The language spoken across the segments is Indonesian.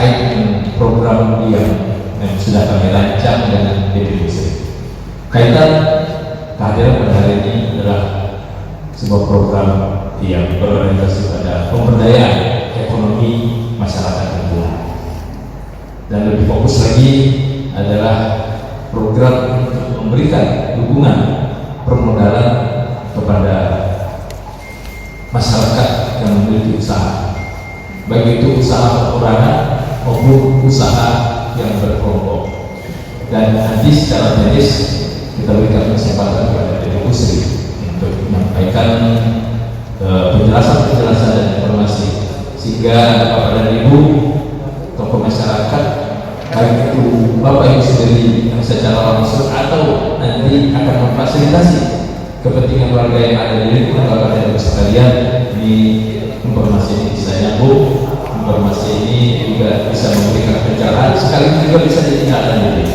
terkait dengan program yang sudah kami rancang dengan PT Pusri. Kaitan kehadiran pada hari ini adalah sebuah program yang berorientasi pada pemberdayaan ekonomi masyarakat lingkungan, dan lebih fokus lagi adalah program untuk memberikan dukungan permodalan kepada masyarakat yang memiliki usaha, baik itu usaha perorangan maupun usaha yang berkelompok. Dan nanti secara teknis kita berikan kesempatan kepada PT Pusri untuk menyampaikan penjelasan dan informasi, sehingga Bapak dan Ibu tokoh masyarakat, baik itu Bapak Ibu sendiri yang secara langsung atau nanti akan memfasilitasi kepentingan warga yang ada di lingkungan Bapak dan Ibu sekalian, di informasi ini bisa nyambung, informasi ini juga bisa memberikan pencerahan, sekaligus juga bisa ditindaklanjuti.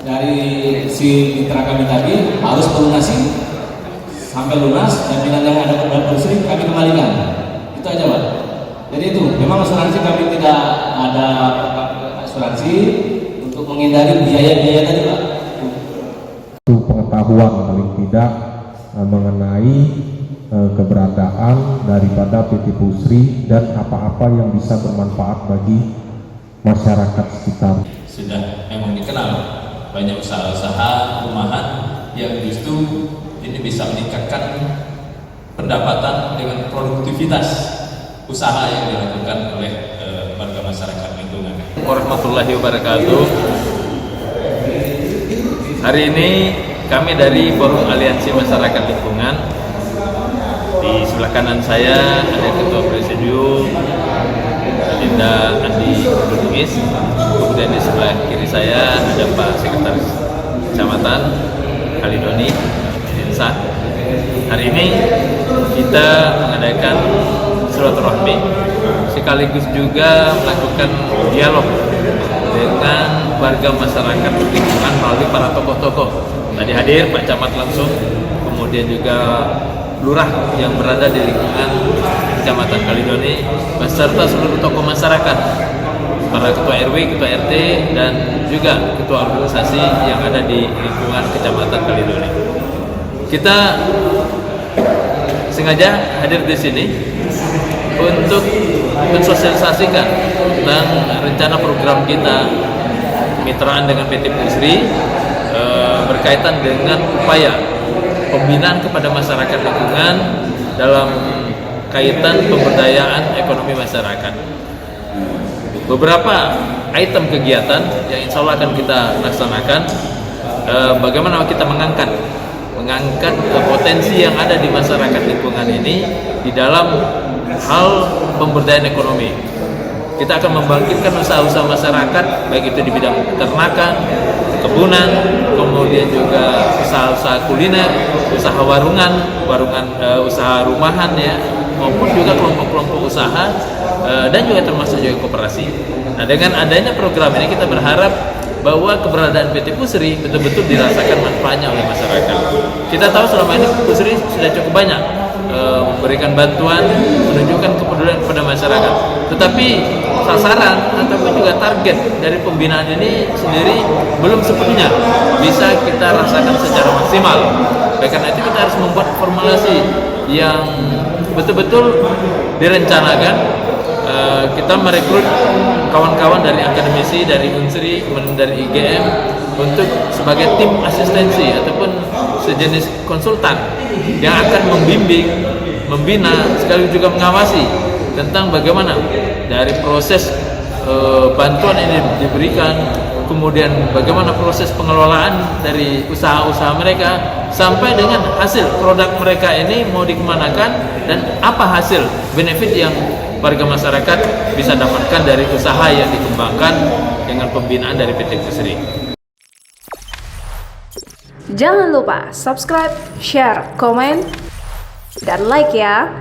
Dari si mitra kami tadi harus melunasi sampai lunas, dan bila ada kepada Pusri kami kembalikan. Itu aja Pak. Jadi itu memang asuransi kami tidak ada asuransi untuk menghindari biaya-biaya tadi Pak. Itu pengetahuan paling tidak mengenai keberadaan daripada PT Pusri dan apa-apa yang bisa bermanfaat bagi masyarakat sekitar. Sudah memang dikenal banyak usaha-usaha rumahan yang justru ini bisa meningkatkan pendapatan dengan produktivitas usaha yang dilakukan oleh warga masyarakat lingkungan. Warahmatullahi wabarakatuh. Hari ini kami dari Forum Aliansi Masyarakat Lingkungan. Di sebelah kanan saya ada Ketua Presidium Linda Andi Lubis. Kemudian di sebelah kiri saya ada Pak Sekretaris Kecamatan Kalidoni Insa. Hari ini kita mengadakan silaturahmi sekaligus juga melakukan dialog dengan warga masyarakat lingkungan melalui para tokoh-tokoh. Tadi hadir Pak Camat langsung, kemudian juga lurah yang berada di lingkungan Kecamatan Kalidoni beserta seluruh tokoh masyarakat, para ketua RW, ketua RT, dan juga ketua organisasi yang ada di lingkungan Kecamatan Kalidoni. Kita sengaja hadir di sini untuk mensosialisasikan tentang rencana program kita kemitraan dengan PT Pusri berkaitan dengan upaya pembinaan kepada masyarakat lingkungan dalam kaitan pemberdayaan ekonomi masyarakat. Beberapa item kegiatan yang insya Allah akan kita laksanakan, bagaimana kita mengangkat potensi yang ada di masyarakat lingkungan ini di dalam hal pemberdayaan ekonomi. Kita akan membangkitkan usaha-usaha masyarakat, baik itu di bidang peternakan, kebunan, kemudian juga usaha-usaha kuliner, usaha warungan, usaha rumahan ya, maupun juga kelompok-kelompok usaha dan juga termasuk juga koperasi. Nah, dengan adanya program ini kita berharap bahwa keberadaan PT Pusri betul-betul dirasakan manfaatnya oleh masyarakat. Kita tahu selama ini Pusri sudah cukup banyak memberikan bantuan, menunjukkan kepedulian kepada masyarakat. Tetapi sasaran ataupun juga target dari pembinaan ini sendiri belum sepenuhnya bisa kita rasakan secara maksimal. Oleh karena itu kita harus membuat formulasi yang betul-betul direncanakan. Kita merekrut kawan-kawan dari akademisi, dari Unsri, kemudian dari IGM untuk sebagai tim asistensi ataupun sejenis konsultan yang akan membimbing, membina, sekaligus juga mengawasi tentang bagaimana dari proses bantuan ini diberikan, kemudian bagaimana proses pengelolaan dari usaha-usaha mereka sampai dengan hasil produk mereka ini mau dikemanakan dan apa hasil benefit yang warga masyarakat bisa dapatkan dari usaha yang dikembangkan dengan pembinaan dari PT Pusri. Jangan lupa subscribe, share, komen, dan like ya.